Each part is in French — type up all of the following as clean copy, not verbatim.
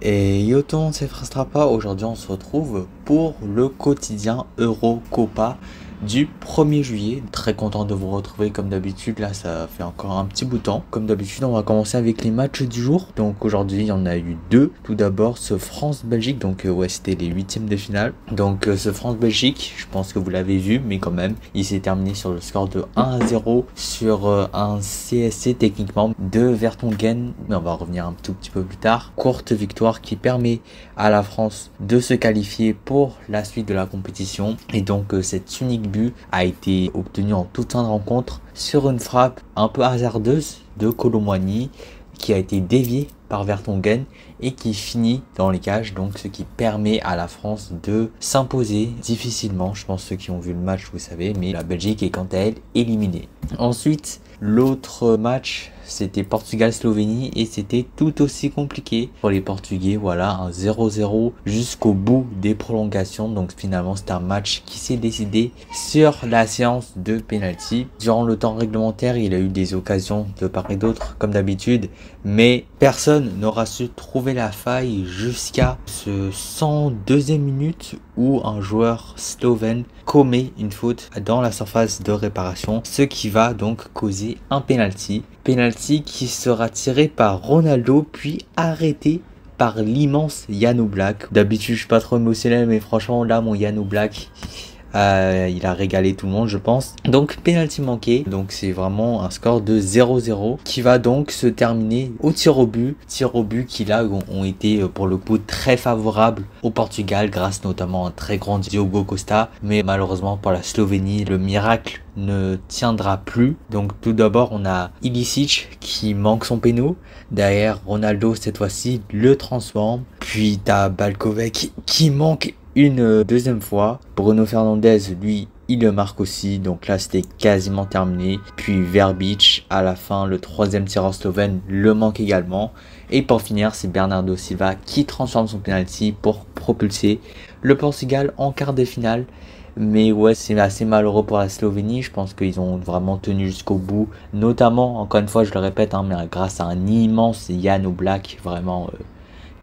Et yo tout le monde, c'est Frastrapa. Aujourd'hui, on se retrouve pour le quotidien Eurocopa du 1er juillet. Très content de vous retrouver comme d'habitude. Là, ça fait encore un petit bout de temps. Comme d'habitude, on va commencer avec les matchs du jour. Donc aujourd'hui, il y en a eu deux. Tout d'abord, ce France-Belgique. Donc ouais, c'était les huitièmes de finale. Donc ce France-Belgique, je pense que vous l'avez vu, mais quand même, il s'est terminé sur le score de 1-0 sur un CSC techniquement de Vertonghen. Mais on va revenir un tout petit peu plus tard. Courte victoire qui permet à la France de se qualifier pour la suite de la compétition. Et donc cet unique but a été obtenu en toute fin de rencontre sur une frappe un peu hasardeuse de Kolo Muani qui a été déviée par Vertonghen et qui finit dans les cages, donc ce qui permet à la France de s'imposer difficilement. Je pense ceux qui ont vu le match vous savez, mais la Belgique est quant à elle éliminée. Ensuite, l'autre match, c'était Portugal-Slovénie et c'était tout aussi compliqué pour les Portugais. Voilà, un 0-0 jusqu'au bout des prolongations. Donc finalement, c'est un match qui s'est décidé sur la séance de penalty. Durant le temps réglementaire, il a eu des occasions de part et d'autre, comme d'habitude, mais personne n'aura su trouver la faille jusqu'à ce 102e minute où un joueur slovène commet une faute dans la surface de réparation, ce qui va donc causer un penalty. Penalty qui sera tiré par Ronaldo puis arrêté par l'immense Jan Oblak. D'habitude je suis pas trop émotionnel, mais franchement là mon Jan Oblak, il a régalé tout le monde je pense. Donc penalty manqué, donc c'est vraiment un score de 0-0 qui va donc se terminer au tir au but. Tir au but qui là ont été pour le coup très favorables au Portugal grâce notamment à un très grand Diogo Costa. Mais malheureusement pour la Slovénie, le miracle ne tiendra plus. Donc tout d'abord on a Ilicic qui manque son péno. Derrière Ronaldo cette fois-ci le transforme. Puis t'as Balkovec qui manque une deuxième fois. Bruno Fernandes, lui, il le marque aussi. Donc là, c'était quasiment terminé. Puis Verbic, à la fin, le troisième tireur slovène, le manque également. Et pour finir, c'est Bernardo Silva qui transforme son penalty pour propulser le Portugal en quart de finale. Mais ouais, c'est assez malheureux pour la Slovénie. Je pense qu'ils ont vraiment tenu jusqu'au bout. Notamment, encore une fois, je le répète, mais grâce à un immense Jan Oblak, vraiment...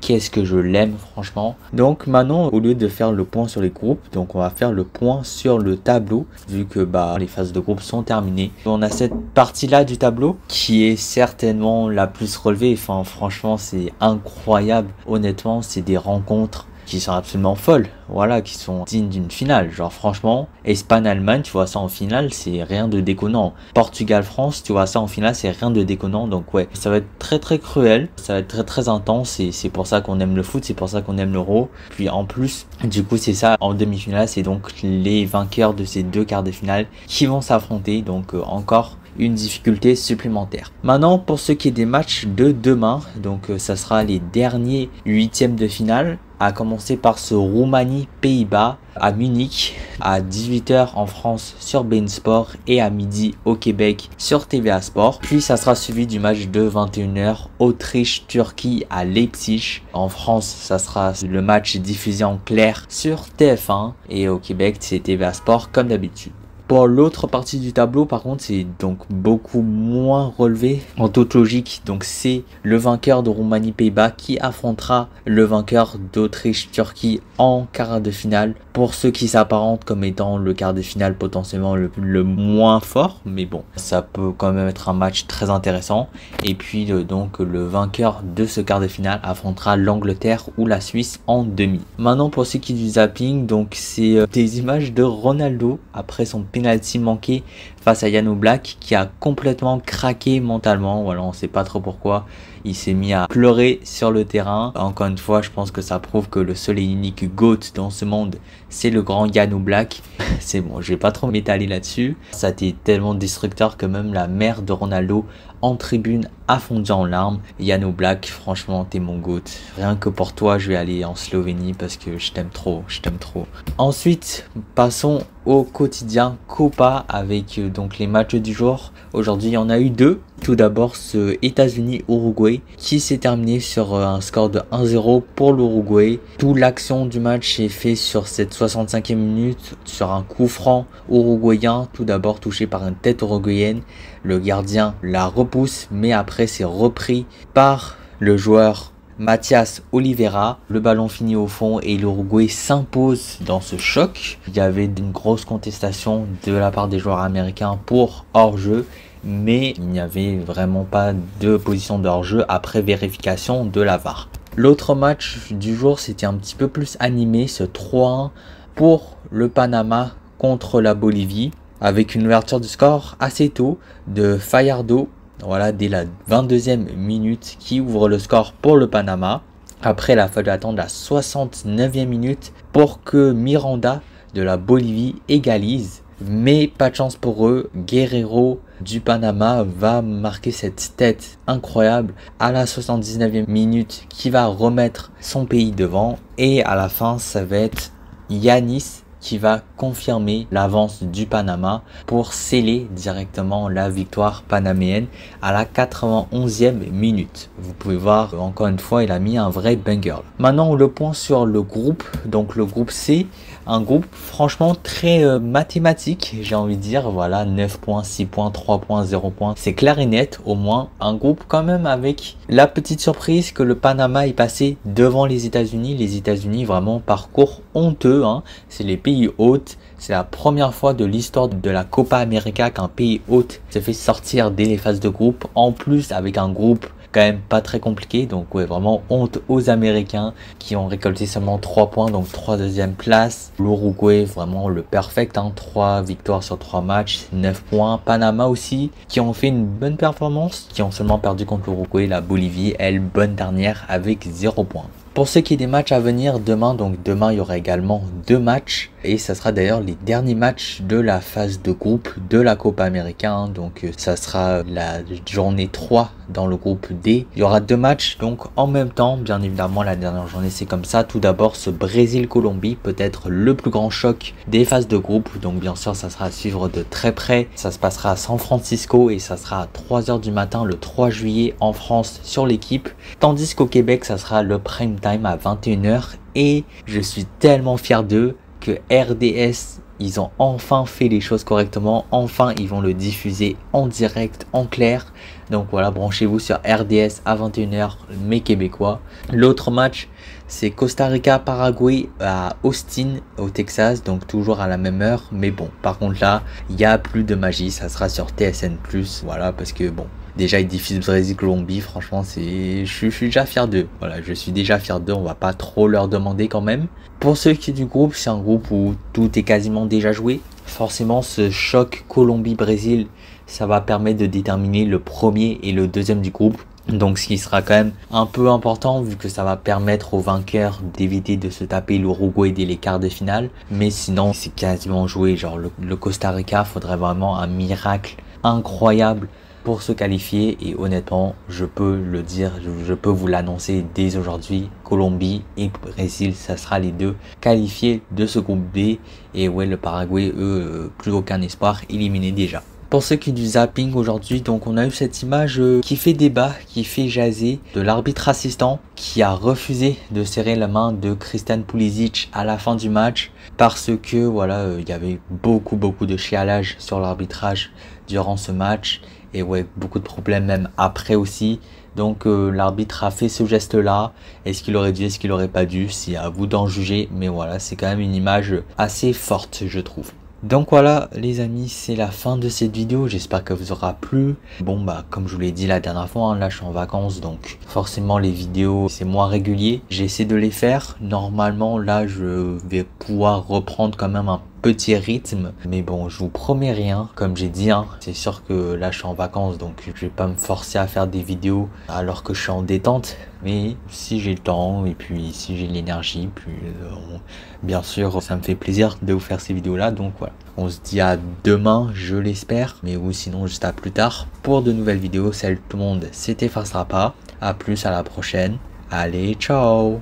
qu'est-ce que je l'aime franchement. Donc maintenant, au lieu de faire le point sur les groupes, donc on va faire le point sur le tableau, vu que les phases de groupe sont terminées. On a cette partie là du tableau qui est certainement la plus relevée. Enfin franchement c'est incroyable. Honnêtement c'est des rencontres qui sont absolument folles, voilà, qui sont dignes d'une finale. Genre franchement, Espagne-Allemagne, tu vois ça en finale, c'est rien de déconnant. Portugal-France, tu vois ça en finale, c'est rien de déconnant. Donc ouais, ça va être très très cruel, ça va être très très intense et c'est pour ça qu'on aime le foot, c'est pour ça qu'on aime l'Euro. Puis en plus, du coup c'est ça, en demi-finale, c'est donc les vainqueurs de ces deux quarts de finale qui vont s'affronter, donc encore une difficulté supplémentaire. Maintenant pour ce qui est des matchs de demain, donc ça sera les derniers huitièmes de finale, à commencer par ce Roumanie-Pays-Bas à Munich à 18 h en France sur beIN Sport et à midi au Québec sur TVA Sport. Puis ça sera suivi du match de 21 h Autriche-Turquie à Leipzig. En France, ça sera le match diffusé en clair sur TF1 et au Québec c'est TVA Sport comme d'habitude. Pour l'autre partie du tableau, par contre, c'est donc beaucoup moins relevé en toute logique. Donc c'est le vainqueur de Roumanie-Pays-Bas qui affrontera le vainqueur d'Autriche-Turquie en quart de finale. Pour ceux qui s'apparentent comme étant le quart de finale potentiellement le moins fort. Mais bon, ça peut quand même être un match très intéressant. Et puis donc le vainqueur de ce quart de finale affrontera l'Angleterre ou la Suisse en demi. Maintenant pour ce qui est du zapping, donc c'est des images de Ronaldo après son penalty manqué face à Jan Oblak qui a complètement craqué mentalement. Voilà, on sait pas trop pourquoi. Il s'est mis à pleurer sur le terrain. Encore une fois, je pense que ça prouve que le seul et unique GOAT dans ce monde, c'est le grand Jan Oblak. C'est bon, je vais pas trop m'étaler là-dessus. Ça a été tellement destructeur que même la mère de Ronaldo en tribune a fondu en larmes. Jan Oblak, franchement, t'es mon GOAT. Rien que pour toi, je vais aller en Slovénie parce que je t'aime trop, je t'aime trop. Ensuite, passons au quotidien Copa avec donc les matchs du jour. Aujourd'hui, il y en a eu deux. Tout d'abord, ce États-Unis-Uruguay qui s'est terminé sur un score de 1-0 pour l'Uruguay. Toute l'action du match est fait sur cette 65e minute sur un coup franc uruguayen. Tout d'abord touché par une tête uruguayenne. Le gardien la repousse, mais après c'est repris par le joueur Mathias Oliveira. Le ballon finit au fond et l'Uruguay s'impose dans ce choc. Il y avait une grosse contestation de la part des joueurs américains pour hors-jeu, mais il n'y avait vraiment pas de position de hors-jeu après vérification de la VAR. L'autre match du jour, c'était un petit peu plus animé, ce 3-1 pour le Panama contre la Bolivie, avec une ouverture du score assez tôt de Fallardo. Voilà, dès la 22e minute qui ouvre le score pour le Panama. Après, il a fallu attendre la 69e minute pour que Miranda de la Bolivie égalise. Mais pas de chance pour eux, Guerrero du Panama va marquer cette tête incroyable à la 79e minute qui va remettre son pays devant. Et à la fin, ça va être Yanis qui va confirmer l'avance du Panama pour sceller directement la victoire panaméenne à la 91e minute. Vous pouvez voir, encore une fois, il a mis un vrai banger. Maintenant, le point sur le groupe, donc le groupe C, un groupe franchement très mathématique, j'ai envie de dire, voilà, 9 points, 6 points, 3 points, 0 points, c'est clair et net, au moins un groupe quand même avec la petite surprise que le Panama est passé devant les États-Unis vraiment parcours honteux, hein. C'est les pays hôtes, c'est la première fois de l'histoire de la Copa América qu'un pays hôte se fait sortir dès les phases de groupe, en plus avec un groupe quand même pas très compliqué. Donc ouais, vraiment honte aux Américains qui ont récolté seulement 3 points, donc 3e place. L'Uruguay, vraiment le perfect, hein, 3 victoires sur 3 matchs, 9 points. Panama aussi, qui ont fait une bonne performance, qui ont seulement perdu contre l'Uruguay. La Bolivie, elle, bonne dernière avec 0 points. Pour ce qui est des matchs à venir demain, donc demain il y aura également 2 matchs et ça sera d'ailleurs les derniers matchs de la phase de groupe de la Copa América, hein. Donc ça sera la journée 3 dans le groupe D. Il y aura 2 matchs donc en même temps, bien évidemment la dernière journée c'est comme ça. Tout d'abord ce Brésil-Colombie, peut-être le plus grand choc des phases de groupe, donc bien sûr ça sera à suivre de très près. Ça se passera à San Francisco et ça sera à 3 h du matin le 3 juillet en France sur l'équipe, tandis qu'au Québec ça sera le prime time à 21 h et je suis tellement fier d'eux que RDS, ils ont enfin fait les choses correctement, enfin ils vont le diffuser en direct, en clair. Donc voilà, branchez-vous sur RDS à 21 h, mes Québécois. L'autre match, c'est Costa Rica-Paraguay à Austin, au Texas, donc toujours à la même heure. Mais bon, par contre là, il n'y a plus de magie, ça sera sur TSN+, voilà, parce que bon, déjà ils diffusent Brésil-Colombie, franchement je suis déjà fier d'eux. Voilà, je suis déjà fier d'eux, on va pas trop leur demander quand même. Pour ceux qui du groupe, c'est un groupe où tout est quasiment déjà joué. Forcément, ce choc Colombie-Brésil, ça va permettre de déterminer le premier et le deuxième du groupe. Donc ce qui sera quand même un peu important vu que ça va permettre aux vainqueurs d'éviter de se taper l'Uruguay dès les quarts de finale. Mais sinon, c'est quasiment joué. Genre le Costa Rica, faudrait vraiment un miracle incroyable pour se qualifier et honnêtement je peux le dire, je peux vous l'annoncer dès aujourd'hui, Colombie et Brésil, ça sera les deux qualifiés de ce groupe B et ouais, le Paraguay, eux, plus aucun espoir, éliminé déjà. Pour ce qui est du zapping aujourd'hui, donc on a eu cette image qui fait débat, qui fait jaser, de l'arbitre assistant qui a refusé de serrer la main de Christian Pulisic à la fin du match parce que voilà, il y avait beaucoup de chialage sur l'arbitrage durant ce match et ouais, beaucoup de problèmes même après aussi. Donc l'arbitre a fait ce geste là, est-ce qu'il aurait dû, est-ce qu'il aurait pas dû, c'est à vous d'en juger, mais voilà, c'est quand même une image assez forte je trouve. Donc voilà les amis, c'est la fin de cette vidéo, j'espère que vous aura plu. Bon bah comme je vous l'ai dit la dernière fois, hein, là je suis en vacances donc forcément les vidéos c'est moins régulier. J'essaie de les faire, normalement là je vais pouvoir reprendre quand même un petit rythme, mais bon je vous promets rien, comme j'ai dit, hein, c'est sûr que là je suis en vacances donc je vais pas me forcer à faire des vidéos alors que je suis en détente, mais si j'ai le temps et puis si j'ai l'énergie, puis bien sûr ça me fait plaisir de vous faire ces vidéos là, donc voilà, on se dit à demain je l'espère, mais ou sinon juste à plus tard pour de nouvelles vidéos. Salut tout le monde, c'était Fastrapa, à plus, à la prochaine, allez ciao.